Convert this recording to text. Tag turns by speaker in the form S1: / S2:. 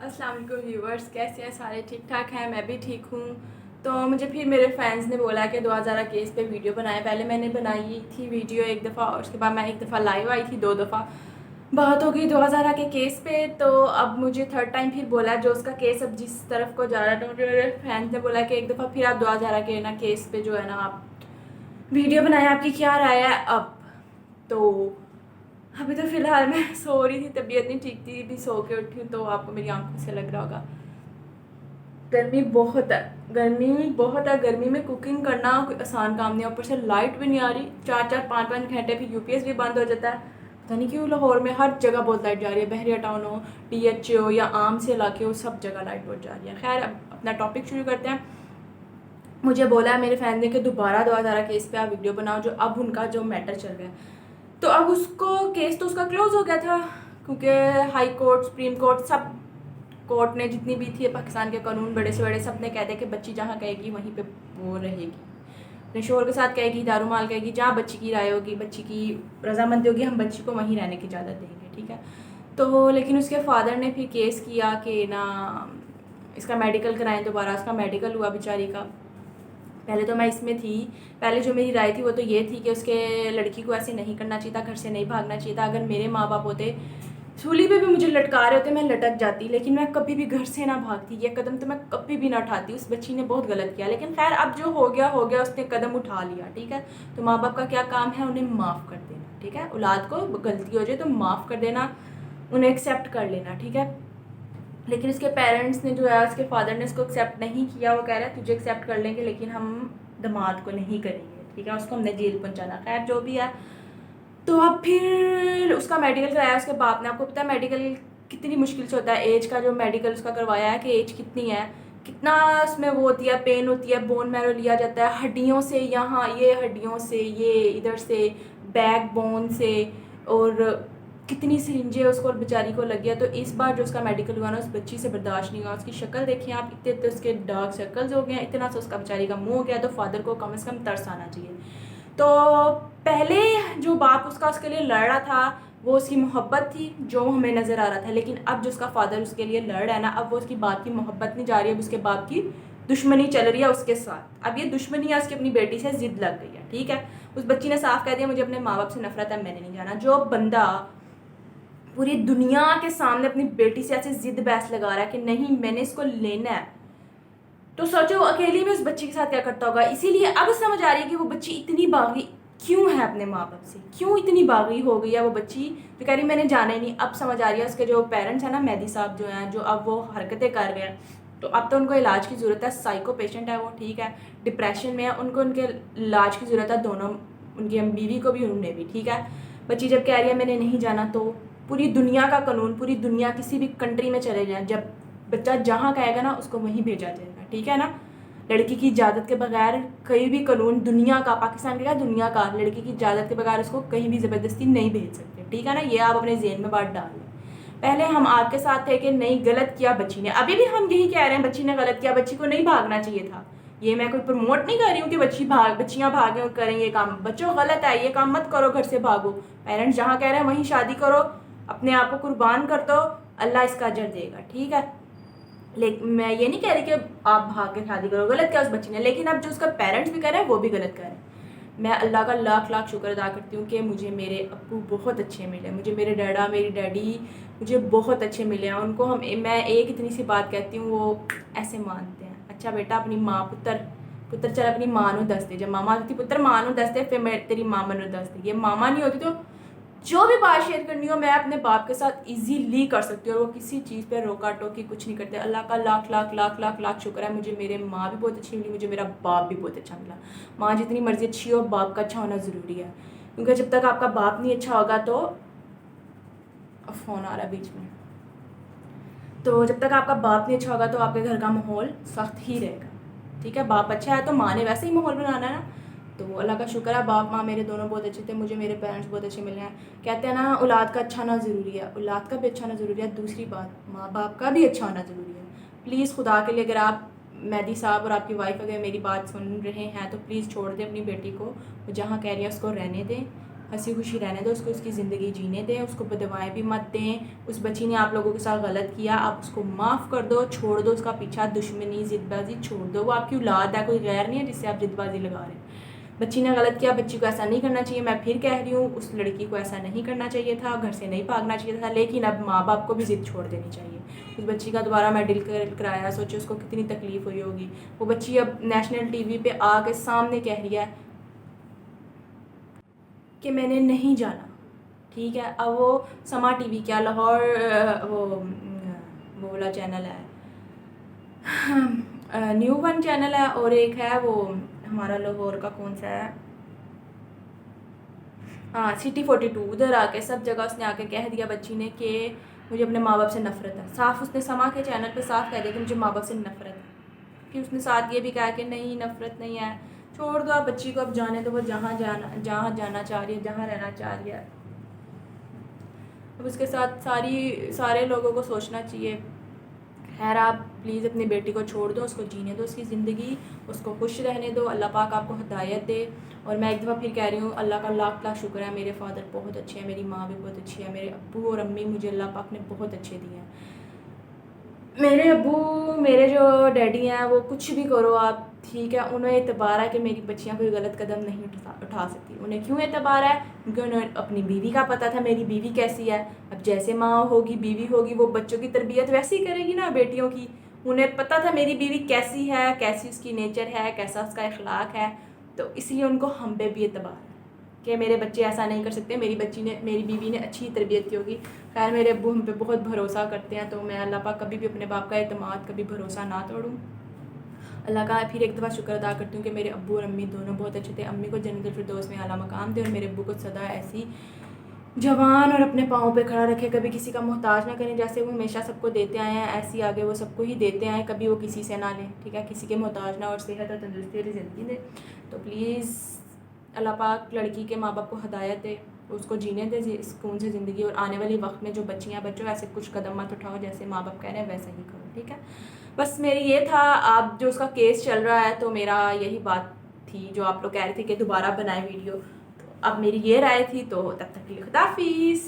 S1: अस्सलाम वालेकुम व्यूवर्स, कैसे हैं सारे? ठीक ठाक हैं, मैं भी ठीक हूँ। तो मुझे फिर मेरे फैंस ने बोला कि 2000 केस पे वीडियो बनाए। पहले मैंने बनाई थी वीडियो एक दफ़ा और उसके बाद मैं एक दफ़ा लाइव आई थी, 2 दफ़ा बात हो गई 2000 के केस पे। तो अब मुझे थर्ड टाइम फिर बोला जो उसका केस अब जिस तरफ को जा रहा है, तो मुझे मेरे फैंस ने बोला कि एक दफ़ा फिर आप 2000 के ना केस पे जो है ना आप वीडियो बनाए, आपकी क्या राय है? अब तो अभी तो फ़िलहाल मैं सो रही थी, तबीयत नहीं ठीक थी, भी सो के उठी हूँ, तो आपको मेरी आंखों से लग रहा होगा। गर्मी बहुत है, गर्मी बहुत है। गर्मी में कुकिंग करना कोई आसान काम नहीं है, ऊपर से लाइट भी नहीं आ रही। 4-4 5-5 घंटे फिर यूपीएस भी बंद हो जाता है। पता नहीं क्यों लाहौर में हर जगह बहुत लाइट जा रही है, बहरिया टाउन हो, DH हो या आम से इलाके हो, सब जगह लाइट बहुत जा रही है। खैर अब अपना टॉपिक शुरू करते हैं। मुझे बोला है मेरे फैन ने कि दोबारा 2000 केस पे आप वीडियो बनाओ, जो अब उनका जो मैटर चल रहा है। तो अब उसको केस तो उसका क्लोज हो गया था, क्योंकि हाई कोर्ट, सुप्रीम कोर्ट, सब कोर्ट ने जितनी भी थी पाकिस्तान के कानून बड़े से बड़े, सब ने कह दिया कि बच्ची जहाँ कहेगी वहीं पे वो रहेगी, अपने शोर के साथ कहेगी, दारू माल कहेगी, जहाँ बच्ची की राय होगी, बच्ची की रजामंदी होगी, हम बच्ची को वहीं रहने की इजाज़त देंगे, ठीक है। तो लेकिन उसके फादर ने फिर केस किया कि ना इसका मेडिकल कराएं दोबारा। उसका मेडिकल हुआ बेचारी का। पहले तो मैं इसमें थी, पहले जो मेरी राय थी वो तो ये थी कि उसके लड़की को ऐसे नहीं करना चाहिए था, घर से नहीं भागना चाहिए था। अगर मेरे माँ बाप होते, सूली पे भी मुझे लटका रहे होते, मैं लटक जाती, लेकिन मैं कभी भी घर से ना भागती। ये कदम तो मैं कभी भी ना उठाती। उस बच्ची ने बहुत गलत किया, लेकिन खैर अब जो हो गया हो गया, उसने कदम उठा लिया, ठीक है। तो माँ बाप का क्या काम है? उन्हें माफ़ कर देना, ठीक है। औलाद को गलती हो जाए तो माफ़ कर देना, उन्हें एक्सेप्ट कर लेना, ठीक है। लेकिन उसके पेरेंट्स ने जो है, उसके फादर ने उसको एक्सेप्ट नहीं किया। वो कह रहा है तुझे एक्सेप्ट कर लेंगे लेकिन हम दामाद को नहीं करेंगे, ठीक है, उसको हमने जेल पहुंचाना। खैर जो भी है, तो अब फिर उसका मेडिकल कराया उसके बाप ने। आपको पता है मेडिकल कितनी मुश्किल से होता है? एज का जो मेडिकल उसका करवाया है कि एज कितनी है, कितना उसमें वो होती है, पेन होती है, बोन मैरो लिया जाता है हड्डियों से, यहाँ ये हड्डियों से, ये इधर से बैक बोन से, और कितनी सिरिंजें उसको बेचारी को लग गया। तो इस बार जो उसका मेडिकल हुआ ना, उस बच्ची से बर्दाश्त नहीं हुआ। उसकी शक्ल देखिए आप, इतने इतने उसके डार्क सर्कल्स हो गए हैं, इतना सा उसका बेचारी का मुंह हो गया। तो फादर को कम से कम तरस आना चाहिए। तो पहले जो बाप उसका उसके लिए लड़ रहा था वो उसकी मोहब्बत थी, जो हमें नज़र आ रहा था। लेकिन अब जो उसका फादर उसके लिए लड़ रहा है ना, अब वो उसकी बाप की मोहब्बत नहीं जा रही है, अब उसके बाप की दुश्मनी चल रही है उसके साथ। अब ये दुश्मनी है उसकी अपनी बेटी से, जिद लग गई है, ठीक है। उस बच्ची ने साफ कह दिया मुझे अपने माँ बाप से नफरत है, मैंने नहीं जाना। जो बंदा पूरी दुनिया के सामने अपनी बेटी से ऐसे जिद बहस लगा रहा है कि नहीं मैंने इसको लेना है, तो सोचो अकेली में उस बच्ची के साथ क्या करता होगा। इसीलिए अब समझ आ रही है कि वो बच्ची इतनी बागी क्यों है अपने माँ बाप से, क्यों इतनी बागी हो गई है वो बच्ची, जो कह रही मैंने जाना ही नहीं। अब समझ आ रही है उसके जो पेरेंट्स हैं ना, मेहदी साहब जो हैं, जो अब वो हरकतें कर रहे हैं, तो अब तो उनको इलाज की ज़रूरत है। साइको पेशेंट है वो, ठीक है, डिप्रेशन में है, उनको उनके इलाज की ज़रूरत है, दोनों, उनकी बीवी को भी, उन्हें भी, ठीक है। बच्ची जब कह रही है मैंने नहीं जाना, तो पूरी दुनिया का कानून, पूरी दुनिया किसी भी कंट्री में चले जाए, जब बच्चा जहाँ कहेगा ना उसको वहीं भेजा जाएगा, ठीक है ना। लड़की की इजाज़त के बगैर कहीं भी कानून दुनिया का, पाकिस्तान का दुनिया का, लड़की की इजाज़त के बगैर उसको कहीं भी ज़बरदस्ती नहीं भेज सकते, ठीक है ना। ये आप अपने जेहन में बात डाल लें। पहले हम आपके साथ थे कि नहीं गलत किया बच्ची ने, अभी भी हम यही कह रहे हैं बच्ची ने गलत किया, बच्ची को नहीं भागना चाहिए था। ये मैं कोई प्रमोट नहीं कर रही हूँ कि बच्चियाँ भागें और करें ये काम। बच्चों गलत है, ये काम मत करो, घर से भागो। पेरेंट्स जहाँ कह रहे हैं वहीं शादी करो, अपने आप को कुर्बान कर दो, अल्लाह इसका अजर देगा, ठीक है। लेकिन मैं ये नहीं कह रही कि आप भाग के शादी करो, गलत किया उस बच्ची ने। लेकिन अब जो उसका पेरेंट्स भी कर रहे हैं वो भी गलत कर रहे हैं। मैं अल्लाह का लाख लाख शुक्र अदा करती हूँ कि मुझे मेरे अप्पू बहुत अच्छे मिले, मुझे मेरे डैडा, मेरी डैडी मुझे बहुत अच्छे मिले हैं। उनको मैं एक इतनी सी बात कहती हूँ, वो ऐसे मानते हैं, अच्छा बेटा अपनी माँ पुत्र पुत्र चल अपनी माँ नू दस दे, जब मामा होती पुत्र माँ नू दस दे, फिर मैं तेरी मामा नू दस दे। ये मामा नहीं होती तो जो भी बात शेयर करनी हो मैं अपने बाप के साथ इजीली कर सकती हूँ, और वो किसी चीज़ पे रोका टोकी कुछ नहीं करते। अल्लाह का लाख लाख लाख लाख लाख शुक्र है, मुझे मेरे माँ भी बहुत अच्छी मिली, मुझे मेरा बाप भी बहुत अच्छा मिला। माँ जितनी मर्जी अच्छी हो, बाप का अच्छा होना ज़रूरी है, क्योंकि जब तक आपका बाप नहीं अच्छा होगा तो, फ़ोन आ रहा है बीच में, तो जब तक आपका बाप नहीं अच्छा होगा तो आपके घर का माहौल सख्त ही रहेगा, ठीक है। बाप अच्छा है तो माँ ने वैसे ही माहौल बनाना है ना। तो अल्लाह का शुक्र है, बाप माँ मेरे दोनों बहुत अच्छे थे, मुझे मेरे पेरेंट्स बहुत अच्छे मिले हैं। कहते हैं ना औलाद का अच्छा होना ज़रूरी है, औलाद का भी अच्छा होना ज़रूरी है, दूसरी बात माँ बाप का भी अच्छा होना ज़रूरी है। प्लीज़ खुदा के लिए, अगर आप मेहदी साहब और आपकी वाइफ अगर मेरी बात सुन रहे हैं तो प्लीज़ छोड़ दें अपनी बेटी को, वो जहाँ कह रही है उसको रहने दें। हंसी खुशी रहने दो उसको, उसकी ज़िंदगी जीने दें, उसको बदवाएँ भी मत दें। उस बच्ची ने आप लोगों के साथ गलत किया, आप उसको माफ़ कर दो, छोड़ दो उसका पीछा, दुश्मनी ज़िदबाज़ी छोड़ दो। वो आपकी औलाद है, कोई गैर नहीं है जिससे आप ज़िदबाज़ी लगा रहे हैं। बच्ची ने गलत किया, बच्ची को ऐसा नहीं करना चाहिए। मैं फिर कह रही हूँ, उस लड़की को ऐसा नहीं करना चाहिए था, घर से नहीं भागना चाहिए था, लेकिन अब माँ बाप को भी ज़िद छोड़ देनी चाहिए। उस बच्ची का दोबारा मेडिकल कराया, सोचो उसको कितनी तकलीफ़ हुई होगी। वो बच्ची अब नेशनल टीवी पे आके सामने कह रही है कि मैंने नहीं जाना, ठीक है। अब वो समा टीवी क्या लाहौर वो वाला चैनल है, न्यू वन चैनल है, और एक है वो हमारा लाहौर का कौन सा है, हाँ सिटी 42, उधर आके सब जगह उसने आके कह दिया बच्ची ने कि मुझे अपने माँ बाप से नफ़रत है। साफ़ उसने समा के चैनल पे साफ़ कह दिया कि मुझे माँ बाप से नफ़रत है। फिर उसने साथ ये भी कहा कि नहीं नफ़रत नहीं है, छोड़ दो आप बच्ची को, अब जाने दो, वो जहाँ जाना चाह रही है, जहाँ रहना चाह रही है। अब उसके साथ सारे लोगों को सोचना चाहिए। खैर आप प्लीज़ अपनी बेटी को छोड़ दो, उसको जीने दो उसकी ज़िंदगी, उसको खुश रहने दो। अल्लाह पाक आपको हिदायत दे। और मैं एक दफ़ा फिर कह रही हूँ, अल्लाह का लाख लाख शुक्र है, मेरे फादर बहुत अच्छे हैं, मेरी माँ भी बहुत अच्छी है, मेरे अब्बू और अम्मी मुझे अल्लाह पाक ने बहुत अच्छे दिए हैं। मेरे अब्बू, मेरे जो डैडी हैं, वो कुछ भी करो आप, ठीक है, उन्हें एतबार है कि मेरी बच्चियाँ कोई गलत कदम नहीं उठा सकती। उन्हें क्यों एतबार है? क्योंकि उन्हें अपनी बीवी का पता था मेरी बीवी कैसी है। अब जैसे माँ होगी, बीवी होगी, वो बच्चों की तरबियत वैसे ही करेगी ना बेटियों की। उन्हें पता था मेरी बीवी कैसी है, कैसी उसकी नेचर है, कैसा उसका अखलाक है, तो इसलिए उनको हम पे भी एतबार है कि मेरे बच्चे ऐसा नहीं कर सकते, मेरी बीवी ने अच्छी तरबियत की होगी। खैर मेरे अब्बू हम पे बहुत भरोसा करते हैं, तो मैं अल्लाह पाक कभी भी अपने बाप का एतमाद, कभी भरोसा ना तोड़ूँ। अल्लाह का फिर एक दफ़ा शुक्र अदा करती हूँ कि मेरे अब्बू और अम्मी दोनों बहुत अच्छे थे। अम्मी को जन्नतुल फिरदौस में आला मकाम दे, और मेरे अब्बू को सदा ऐसी जवान और अपने पाँव पे खड़ा रखे, कभी किसी का मोहताज ना करें। जैसे वो हमेशा सबको देते आए हैं, ऐसी आगे वो सबको ही देते आए, कभी वो किसी से ना लें, ठीक है, किसी के मोहताज ना, और सेहत और तंदुरुस्ती वाली ज़िंदगी दें। तो प्लीज़ अल्लाह पाक लड़की के माँ बाप को हिदायत दे, उसको जीने दे सुकून से ज़िंदगी, और आने वाले वक्त में जो बच्चियाँ बच्चों ऐसे कुछ कदम मत उठाओ, जैसे माँ बाप कह रहे हैं वैसा ही करो, ठीक है। बस मेरी ये था, आप जो उसका केस चल रहा है, तो मेरा यही बात थी जो आप लोग कह रहे थे कि दोबारा बनाए वीडियो, तो अब मेरी ये राय थी। तो तब तक के लिए खुदाफिज़।